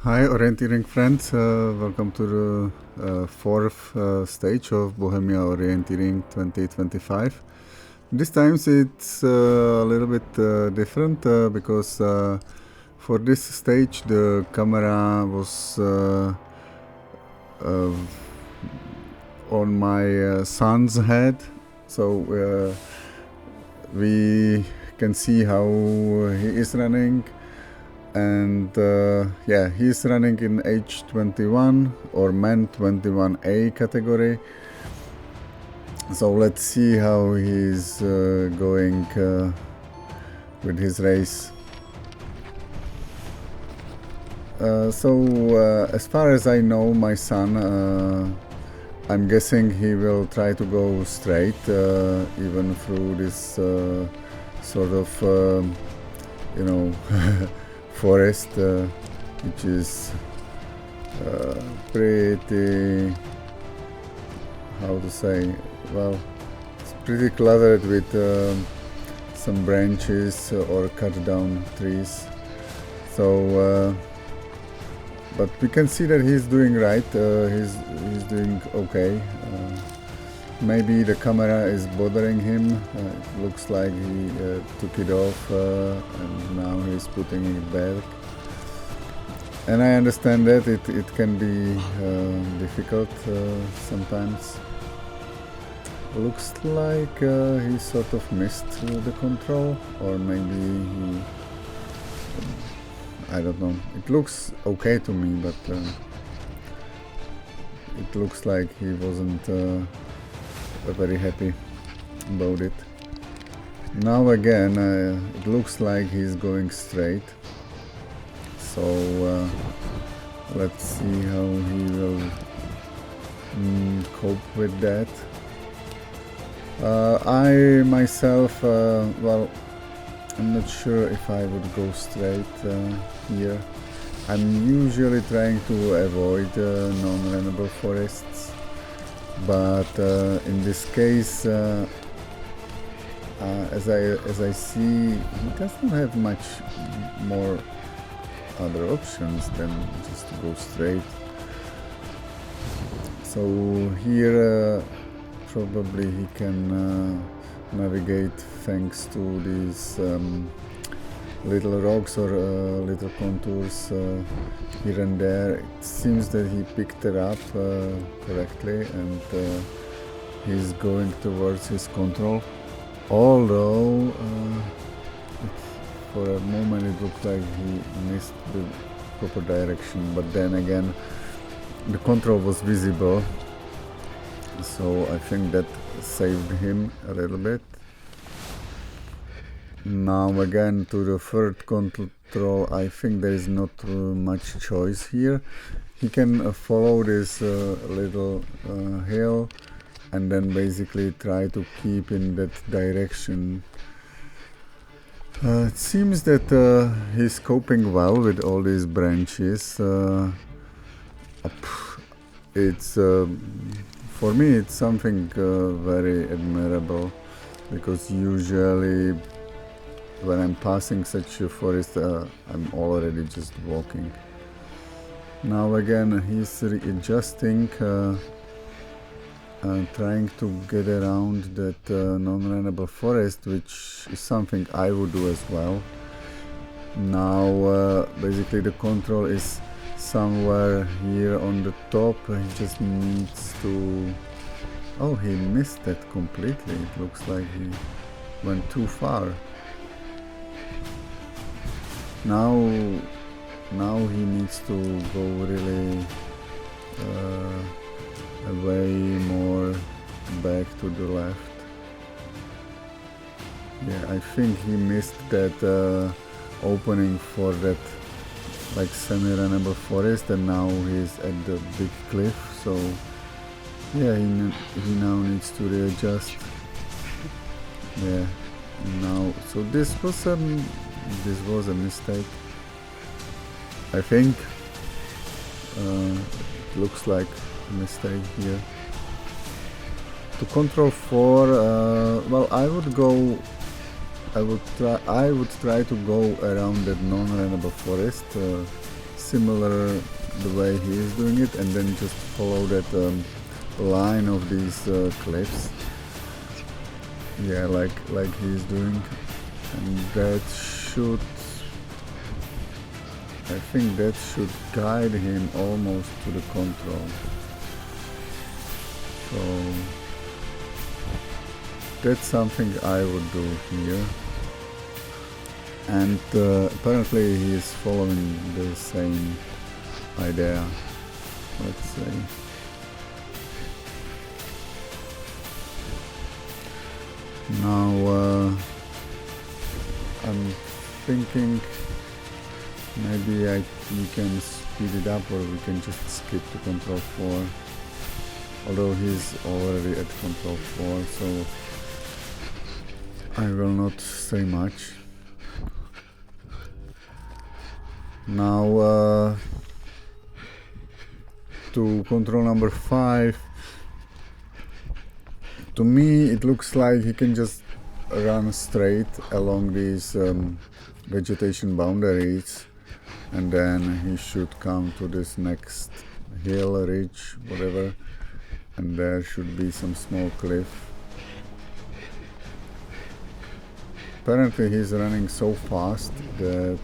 Hi orienteering friends, welcome to the fourth stage of Bohemia Orienteering 2025. This time it's a little bit different because for this stage the camera was on my son's head, so we can see how he is running. And yeah, he's running in H21 or M21A category. So let's see how he's going with his race. So as far as I know, my son, I'm guessing he will try to go straight even through this sort of, you know, forest, which is pretty, how to say, well, it's pretty cluttered with some branches or cut down trees. So but we can see that he's doing right, he's doing okay. Maybe the camera is bothering him. It looks like he took it off and now he's putting it back. And I understand that it can be difficult sometimes. Looks like he sort of missed the control, or maybe he, I don't know. It looks okay to me, but it looks like he wasn't very happy about it. Now again, it looks like he's going straight, so let's see how he will cope with that. I myself, well, I'm not sure if I would go straight here. I'm usually trying to avoid non-runnable forests, but in this case, as I see, he doesn't have much more other options than just to go straight. So here probably he can navigate thanks to these little rocks or little contours here and there. It seems that he picked it up correctly, and he's going towards his control. Although for a moment it looked like he missed the proper direction, but then again the control was visible, so I think that saved him a little bit. Now again to the third control, I think there is not much choice here. He can follow this little hill and then basically try to keep in that direction. It seems that he's coping well with all these branches. It's for me it's something very admirable, because usually when I'm passing such a forest, I'm already just walking. Now again he's readjusting, trying to get around that non-runnable forest, which is something I would do as well. Now basically the control is somewhere here on the top. He just needs to... Oh, he missed that completely. It looks like he went too far. Now he needs to go really way more back to the left. Yeah, I think he missed that opening for that like semi-runnable forest, and now he's at the big cliff, so yeah, he now needs to readjust. Yeah, now, so this was a mistake, I think. It looks like a mistake here. To control 4, well, I would try to go around that non-runnable forest similar the way he is doing it, and then just follow that line of these cliffs. Yeah, like he's doing, and that should, I think that should guide him almost to the control. So that's something I would do here. And apparently he is following the same idea, let's say. Now I'm thinking maybe we can speed it up, or we can just skip to control 4. Although he's already at control 4, so I will not say much. Now to control number 5, to me it looks like he can just run straight along these vegetation boundaries, and then he should come to this next hill, ridge, whatever, and there should be some small cliff. Apparently he's running so fast that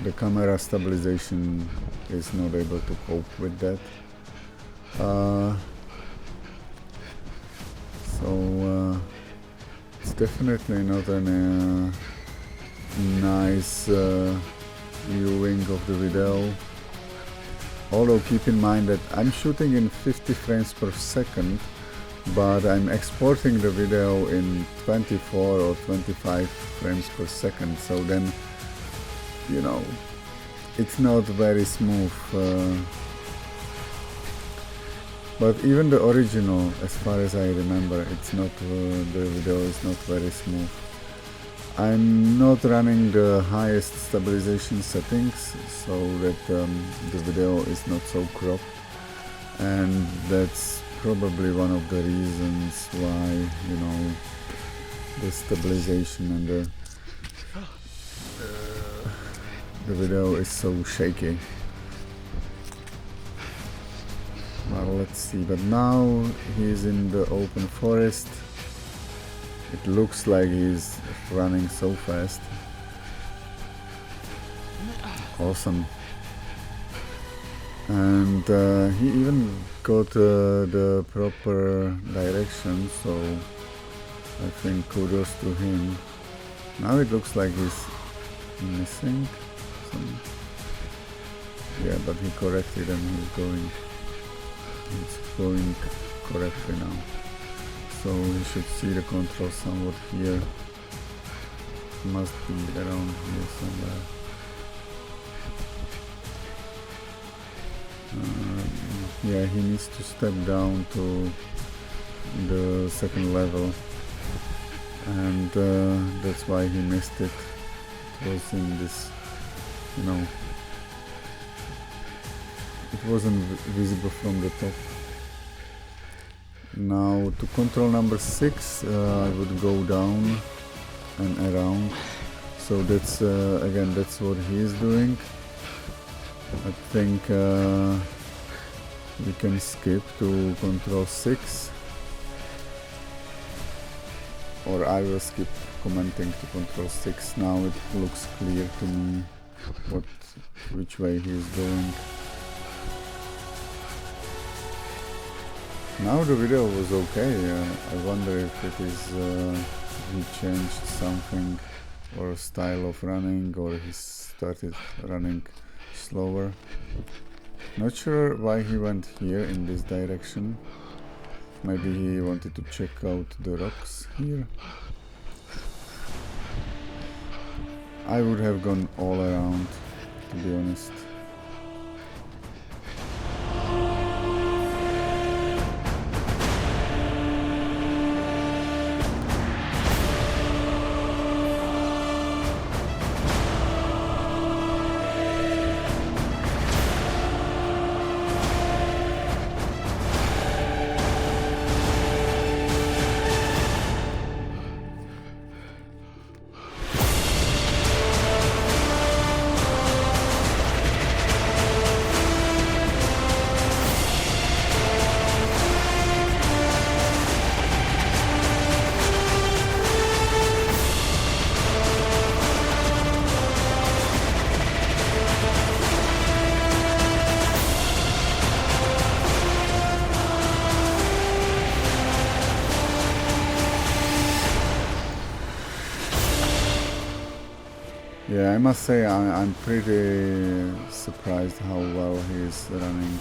the camera stabilization is not able to cope with that. So it's definitely not a nice viewing of the video. Although keep in mind that I'm shooting in 50 frames per second, but I'm exporting the video in 24 or 25 frames per second, so then, you know, it's not very smooth. But even the original, as far as I remember, it's not, the video is not very smooth. I'm not running the highest stabilization settings, so that the video is not so cropped, and that's probably one of the reasons why, you know, the stabilization and the video is so shaky. Well, let's see, but now he's in the open forest. It looks like he's running so fast. Awesome. And he even got the proper direction, so I think kudos to him. Now it looks like he's missing some. Yeah, but he corrected and he's going correctly now. So we should see the control somewhat here. Must be around here somewhere. Yeah, he needs to step down to the second level, and that's why he missed it. It was in this, you know, it wasn't visible from the top. Now to control number 6, I would go down and around. So that's again, that's what he is doing. I think we can skip to control 6, or I will skip commenting to control 6. Now it looks clear to me which way he is going. Now the video was okay. I wonder if it is he changed something, or style of running, or he started running slower. Not sure why he went here in this direction. Maybe he wanted to check out the rocks here. I would have gone all around, to be honest. Yeah, I must say I'm pretty surprised how well he's running.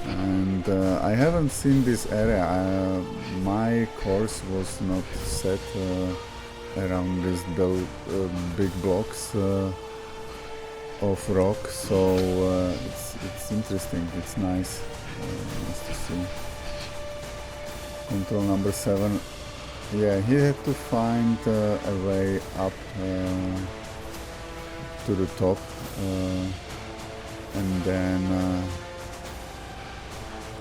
And I haven't seen this area. My course was not set around these big blocks of rock, so it's interesting. It's nice, nice to see. Control number 7. Yeah, he had to find a way up to the top, and then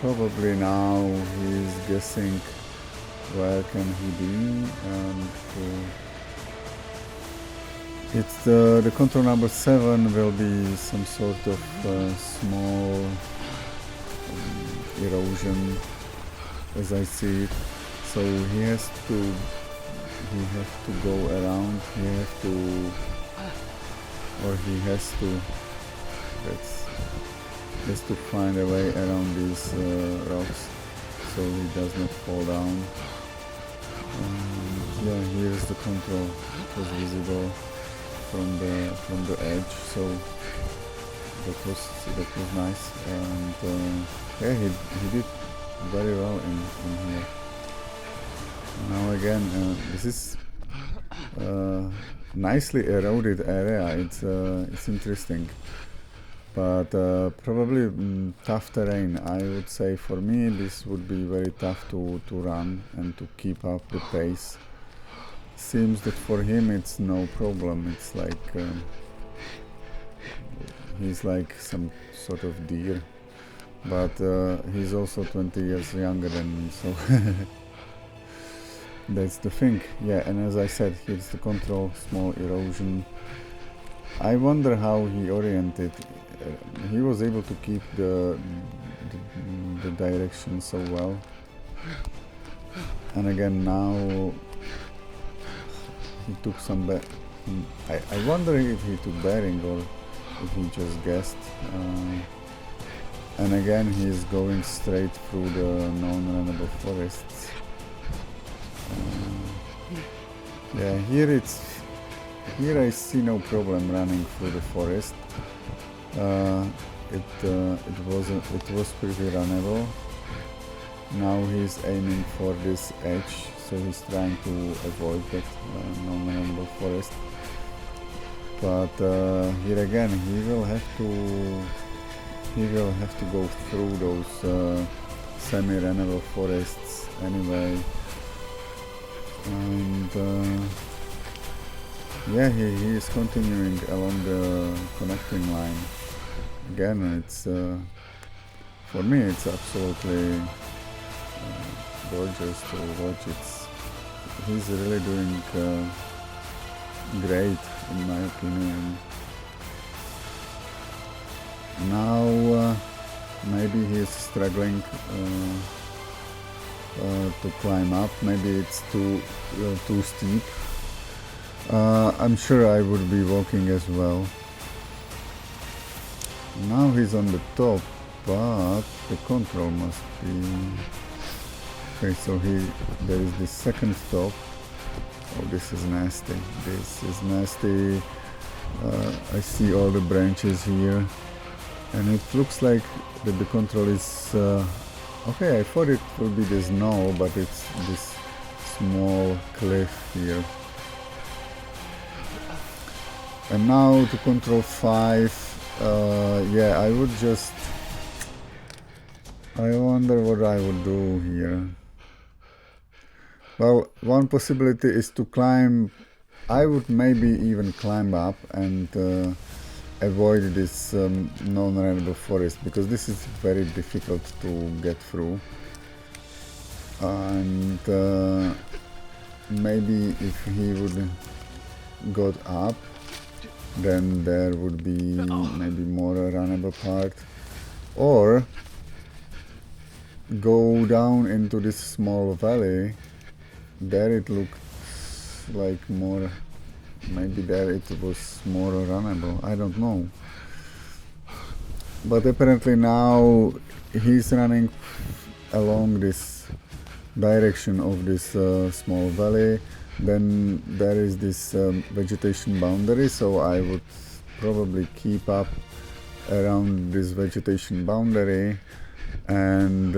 probably now he's guessing where can he be, and it's the control number 7 will be some sort of small erosion as I see it. So he has to go around, he has to find a way around these rocks so he does not fall down. Yeah, here's the control. It was visible from the edge, so that was nice, and yeah, he did very well in here. Now again, this is nicely eroded area. It's interesting, but probably tough terrain. I would say for me this would be very tough to run and to keep up the pace. Seems that for him it's no problem. It's like he's like some sort of deer, but he's also 20 years younger than me, so that's the thing. Yeah, and as I said, here's the control, small erosion. I wonder how he oriented. He was able to keep the direction so well. And again, now he took some I wonder if he took bearing or if he just guessed. And again, he's going straight through the non-runnable forests. Yeah, here I see no problem running through the forest. It was pretty runnable. Now he's aiming for this edge, so he's trying to avoid that non-runnable forest. But here again, he will have to go through those semi-runnable forests anyway. And yeah, he is continuing along the connecting line. Again, it's for me it's absolutely gorgeous to watch. He's really doing great in my opinion. Now maybe he's struggling to climb up. Maybe it's too steep. I'm sure I would be walking as well. Now he's on the top, but the control must be... Okay, so there is this second stop. Oh, this is nasty. This is nasty. I see all the branches here, and it looks like that the control is... okay, I thought it would be the snow, but it's this small cliff here. And now to control 5. Yeah, I would just... I wonder what I would do here. Well, one possibility is to climb. I would maybe even climb up and avoid this non-runnable forest, because this is very difficult to get through. And maybe if he would got up, then there would be maybe more a runnable part, or go down into this small valley. There it looks like more, maybe there it was more runnable, I don't know. But apparently now he's running along this direction of this small valley. Then there is this vegetation boundary, so I would probably keep up around this vegetation boundary, and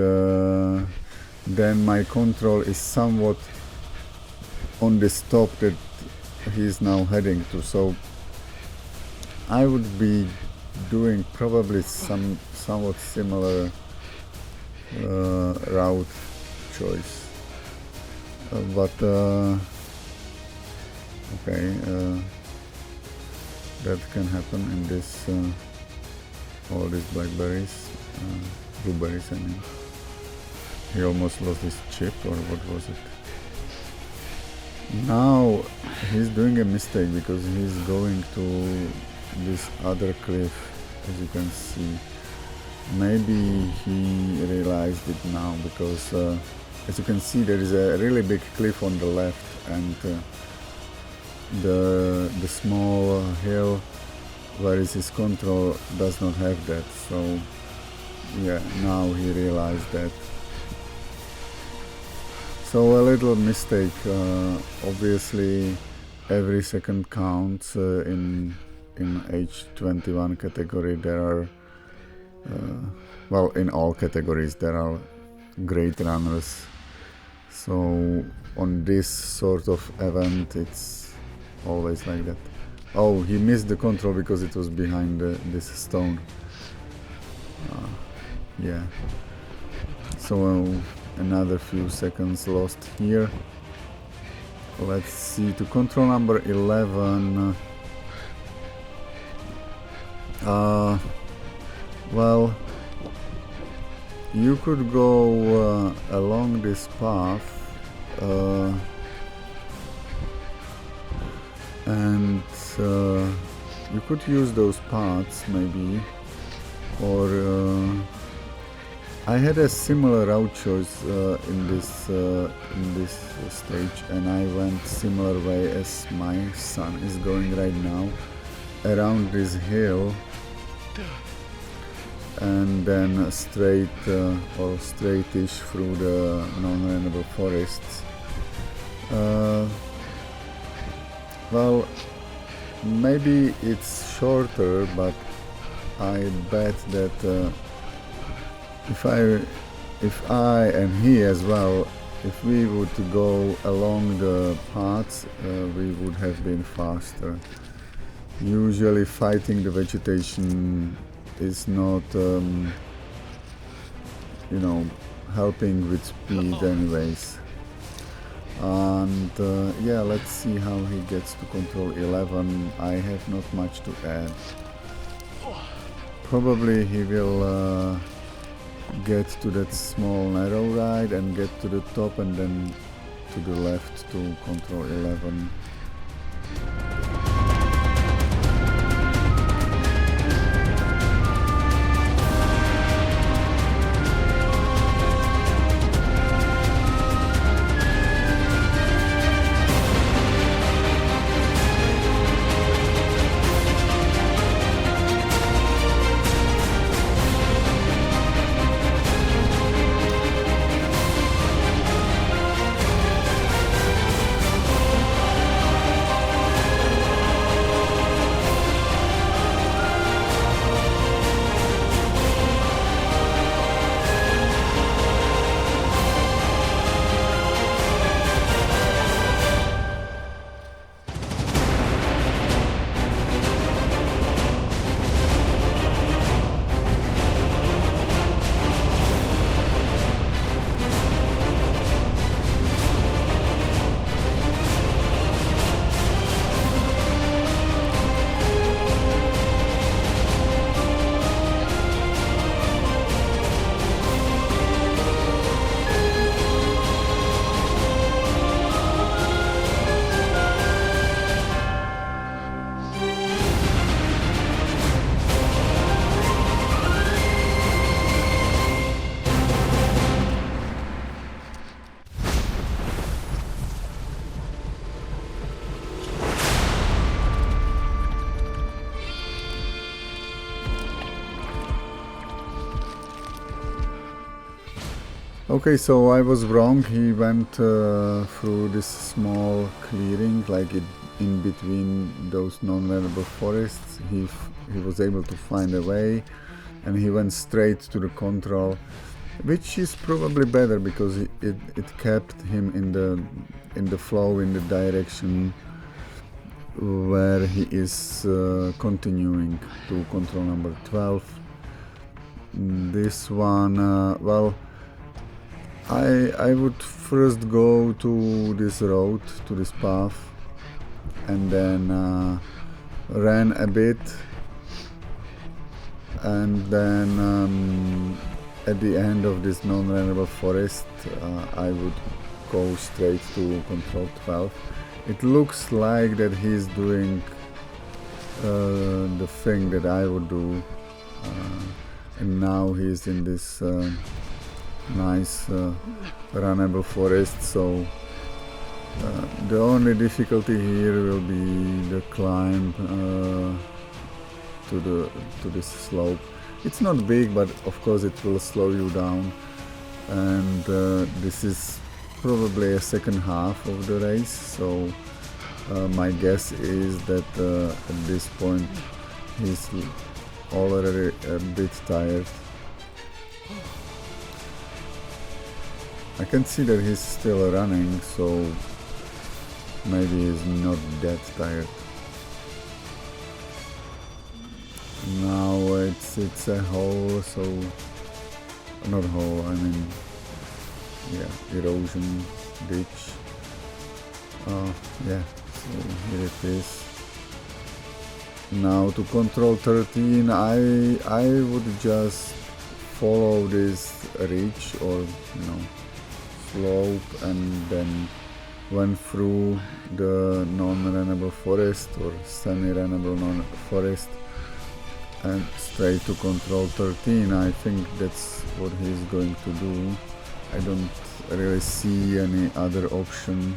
then my control is somewhat on the stop that he's now heading to. So I would be doing probably somewhat similar route choice, but okay, that can happen in this all these blackberries, blueberries. I mean, he almost lost his chip, or what was it? Now he's doing a mistake because he's going to this other cliff, as you can see. Maybe he realized it now, because as you can see, there is a really big cliff on the left, and the small hill where is his control does not have that. So yeah, now he realized that. So a little mistake. Obviously every second counts. In H21 category there are well, in all categories there are great runners, so on this sort of event it's always like that. Oh, he missed the control because it was behind this stone. Yeah, so another few seconds lost here. Let's see, to control number 11. Well, you could go along this path and you could use those paths maybe, or I had a similar route choice in this stage, and I went similar way as my son is going right now, around this hill, and then straight or straightish through the non-runnable forests. Well, maybe it's shorter, but I bet that if I and he as well, if we would go along the paths, we would have been faster. Usually fighting the vegetation is not, you know, helping with speed anyways. And yeah, let's see how he gets to control 11. I have not much to add. Probably he will get to that small narrow ride and get to the top, and then to the left to control 11. Okay, so I was wrong. He went through this small clearing, like in between those non-runnable forests. He was able to find a way, and he went straight to the control, which is probably better because it kept him in the flow, in the direction where he is continuing to control number 12. This one, well, I would first go to this road, to this path, and then ran a bit, and then at the end of this non-runnable forest I would go straight to control 12. It looks like that he's doing the thing that I would do, and now he's in this nice runnable forest, so the only difficulty here will be the climb to this slope. It's not big, but of course it will slow you down, and this is probably a second half of the race, so my guess is that at this point he's already a bit tired. I can see that he's still running, so maybe he's not that tired. Now it's a hole, so not hole, I mean, yeah, erosion ditch. Yeah, so here it is. Now to control 13, I would just follow this ridge or slope, and then went through the non-runnable forest or semi-runnable forest and straight to control 13. I think that's what he's going to do. I don't really see any other option.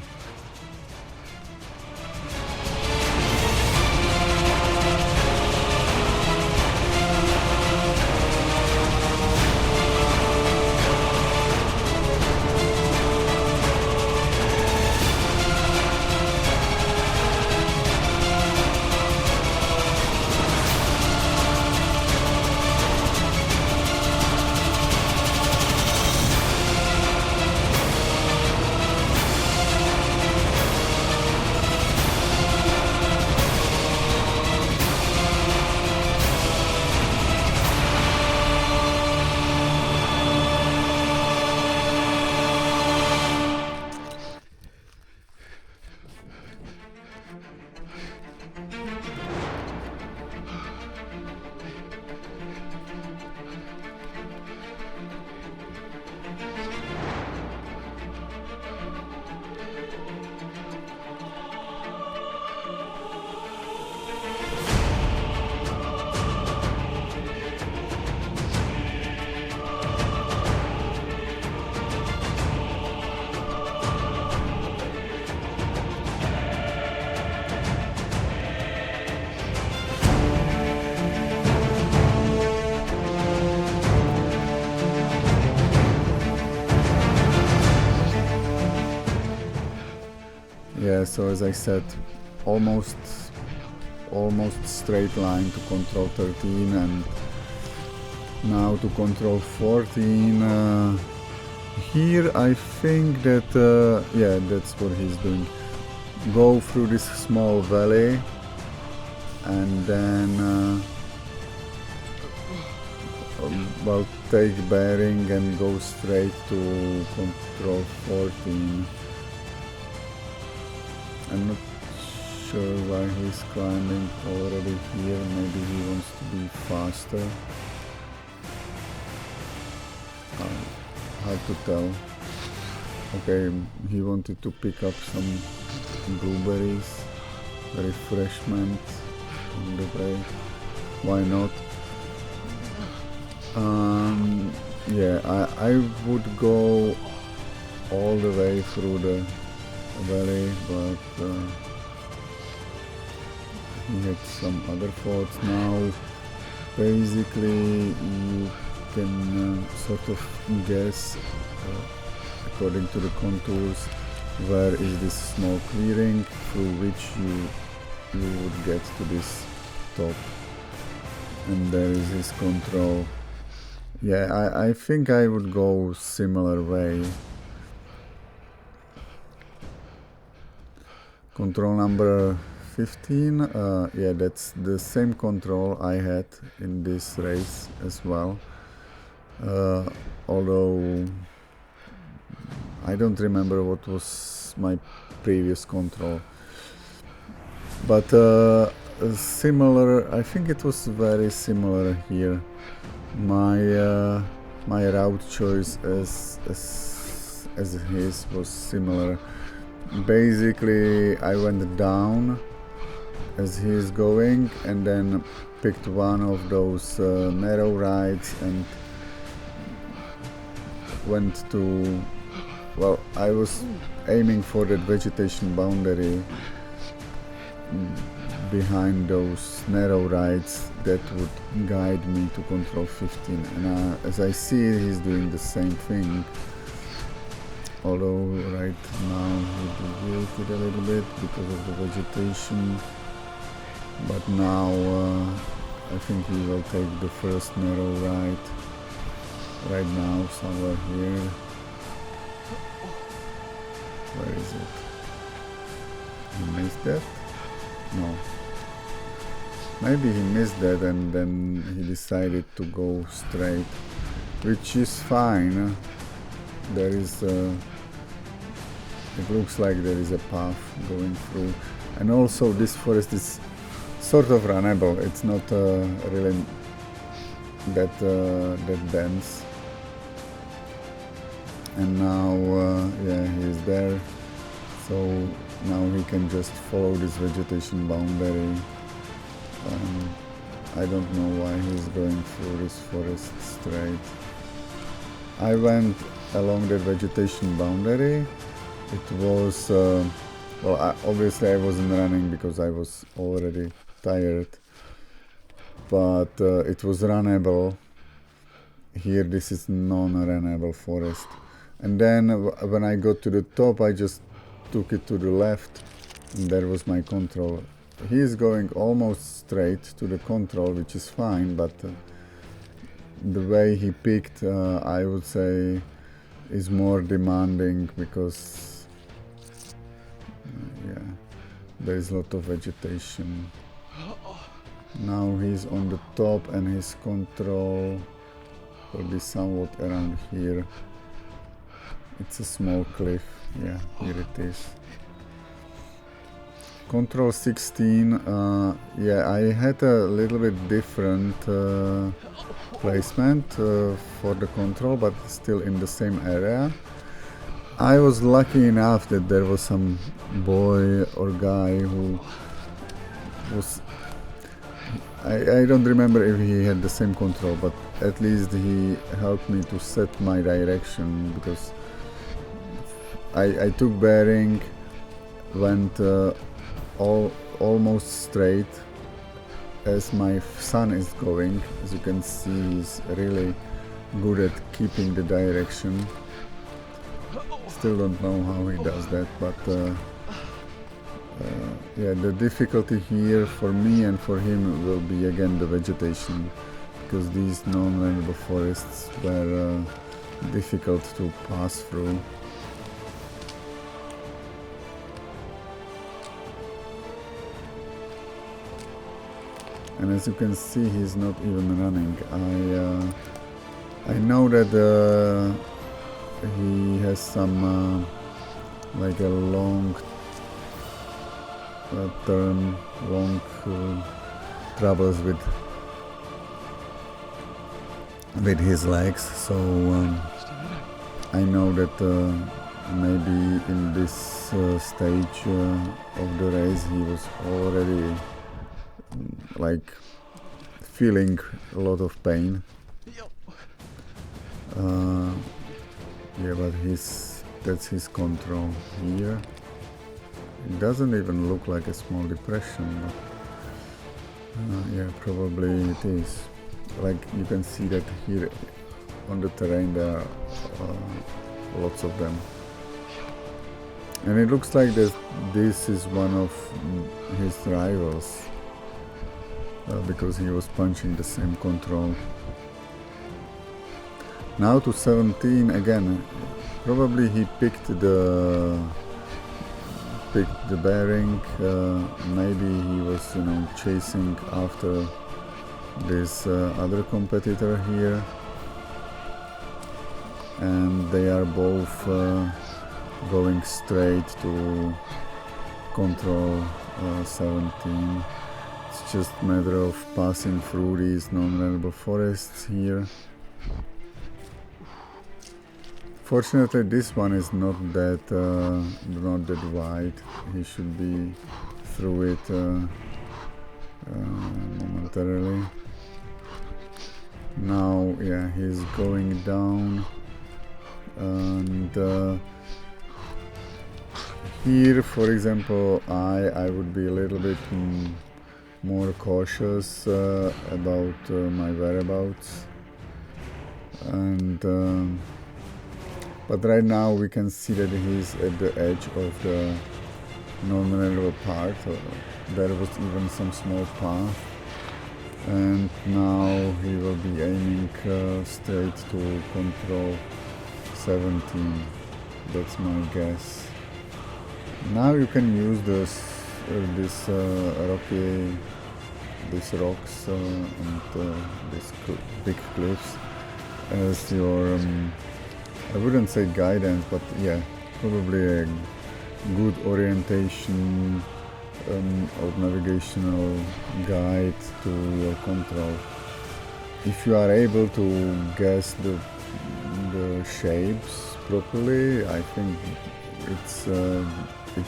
Yeah, so as I said, almost straight line to control 13, and now to control 14. Here I think that yeah, that's what he's doing. Go through this small valley and then well, take bearing and go straight to control 14. I'm not sure why he's climbing already here. Maybe he wants to be faster. Hard to tell. Okay, he wanted to pick up some blueberries, refreshment on the way. Why not? Yeah, I would go all the way through the valley, but he had some other thoughts. Now basically you can sort of guess according to the contours where is this small clearing through which you would get to this top, and there is this control. Yeah, I think I would go similar way. Control number 15, yeah, that's the same control I had in this race as well, although I don't remember what was my previous control, but similar, I think it was very similar here. My route choice as his was similar. Basically, I went down as he is going, and then picked one of those narrow rides and went to, well, I was aiming for that vegetation boundary behind those narrow rides that would guide me to control 15, and as I see, he's doing the same thing, although right now he deviated a little bit because of the vegetation, but now I think he will take the first narrow ride right now, somewhere here. Where is it? He missed that? No. Maybe he missed that and then he decided to go straight, which is fine. There is it looks like there is a path going through, and also this forest is sort of runnable. It's not really that dense. And now yeah, he's there, so now he can just follow this vegetation boundary. I don't know why he's going through this forest straight. I went along the vegetation boundary. It was well, obviously I wasn't running because I was already tired, but it was runnable. Here this is non-runnable forest. And then when I got to the top, I just took it to the left, and there was my control. He is going almost straight to the control, which is fine, but the way he picked, I would say, is more demanding because yeah, there is a lot of vegetation. Now he's on the top and his control will be somewhat around here. It's a small cliff. Yeah, here it is. Control 16, yeah, I had a little bit different placement for the control, but still in the same area. I was lucky enough that there was some boy or guy who was... I don't remember if he had the same control, but at least he helped me to set my direction, because I took bearing, went almost straight as my son is going. As you can see, he's really good at keeping the direction. Still don't know how he does that, but yeah, the difficulty here for me and for him will be again the vegetation, because these non-runnable forests were difficult to pass through. And as you can see, he's not even running. I know that he has some like a long term, troubles with his legs. So I know that maybe in this stage of the race he was already like feeling a lot of pain. Yeah, but that's his control here. It doesn't even look like a small depression, but yeah, probably it is. Like you can see that here on the terrain. There are lots of them, and it looks like that this is one of his rivals, because he was punching the same control. Now to 17 again. Probably he picked the bearing. Maybe he was, you know, chasing after this other competitor here, and they are both going straight to control 17. It's just a matter of passing through these non-runnable forests here. Fortunately, this one is not that wide. He should be through it momentarily. Now, yeah, he's going down, and here, for example, I would be a little bit more cautious about my whereabouts, and. But right now we can see that he's at the edge of the non-runnable part. There was even some small path, and now he will be aiming straight to control 17. That's my guess. Now you can use these rocks and these big cliffs as your I wouldn't say guidance, but yeah, probably a good orientation or navigational guide to your control. If you are able to guess the shapes properly, I think it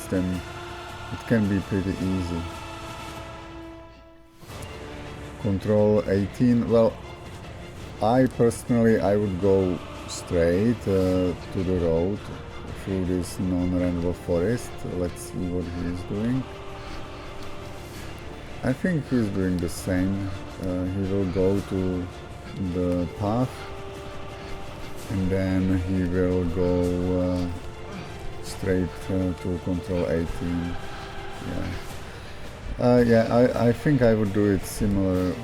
can be pretty easy. Control 18. Well, I would go straight to the road through this non-runnable forest. Let's see what he is doing. I think he's doing the same. He will go to the path, and then he will go straight to control 18. Yeah, I think I would do it similar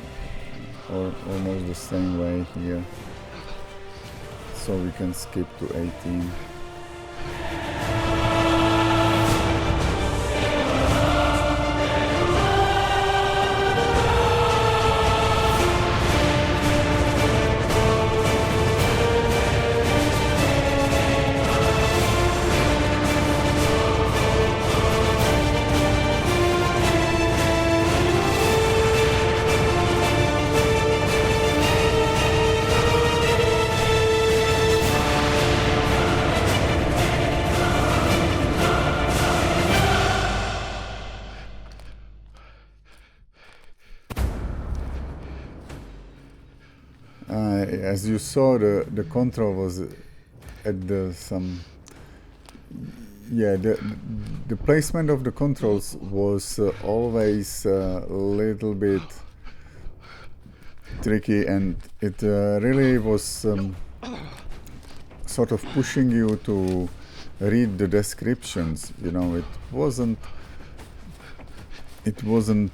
or almost the same way here. So we can skip to 18. As you saw, the control was at the placement of the controls was always a little bit tricky, and it really was sort of pushing you to read the descriptions. You know, it wasn't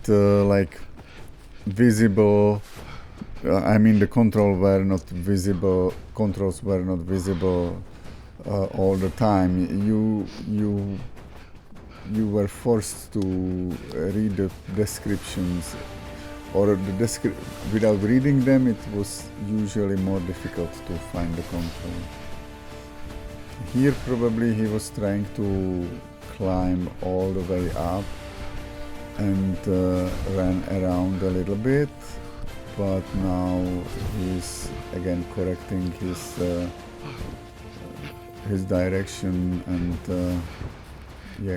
like visible. I mean, the controls were not visible all the time. You were forced to read the descriptions, or without reading them, it was usually more difficult to find the control. Here probably he was trying to climb all the way up and ran around a little bit, but now he's again correcting his direction and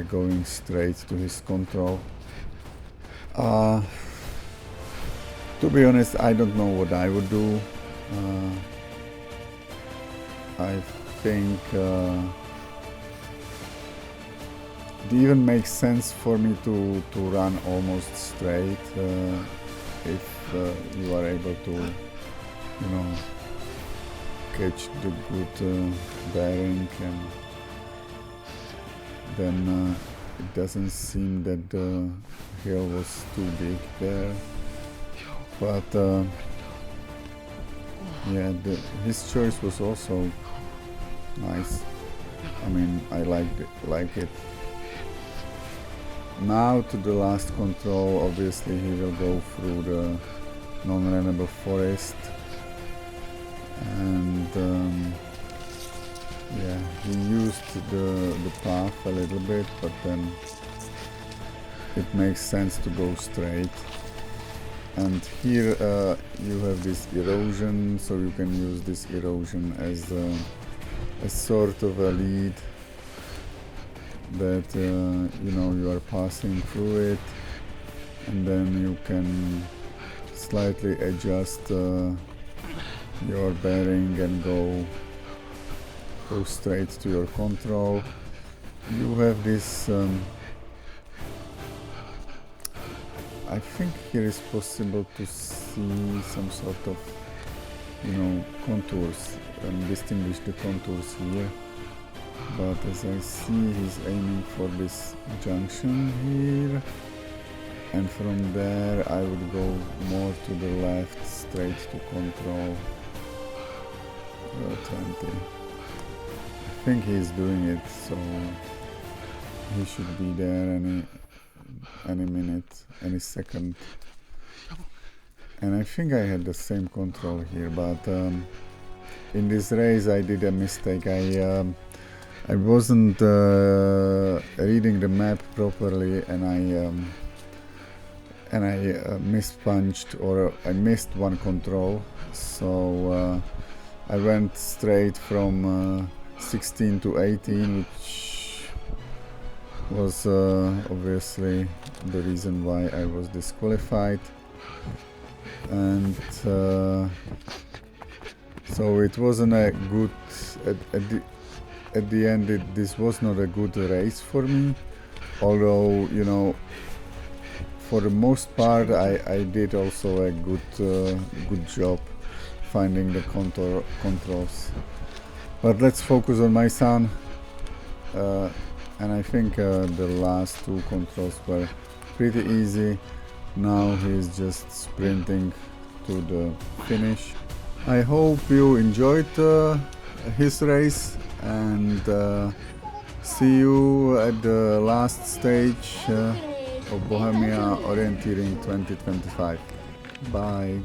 going straight to his control. To be honest, I don't know what I would do. I think it even makes sense for me to run almost straight if you are able to, catch the good bearing, and then it doesn't seem that the hill was too big there, but yeah, his choice was also nice. I mean, I like it. Now to the last control. Obviously he will go through the non-runnable forest, and yeah, he used the path a little bit, but then it makes sense to go straight. And here you have this erosion, so you can use this erosion as a sort of a lead that you know, you are passing through it, and then you can slightly adjust your bearing and go straight to your control. You have this I think here is possible to see some sort of, you know, contours and distinguish the contours here. But as I see, he's aiming for this junction here, and from there I would go more to the left, straight to control 20. I think he's doing it, so he should be there any minute, any second. And I think I had the same control here, but in this race I did a mistake. I wasn't reading the map properly, and I mispunched, or I missed one control. So I went straight from 16 to 18, which was obviously the reason why I was disqualified. And so it wasn't a good, at the end this was not a good race for me, although, you know, for the most part I did also a good job finding the controls. But let's focus on my son, and I think the last two controls were pretty easy. Now he's just sprinting to the finish. I hope you enjoyed his race, and see you at the last stage of Bohemia Orienteering 2025. Bye.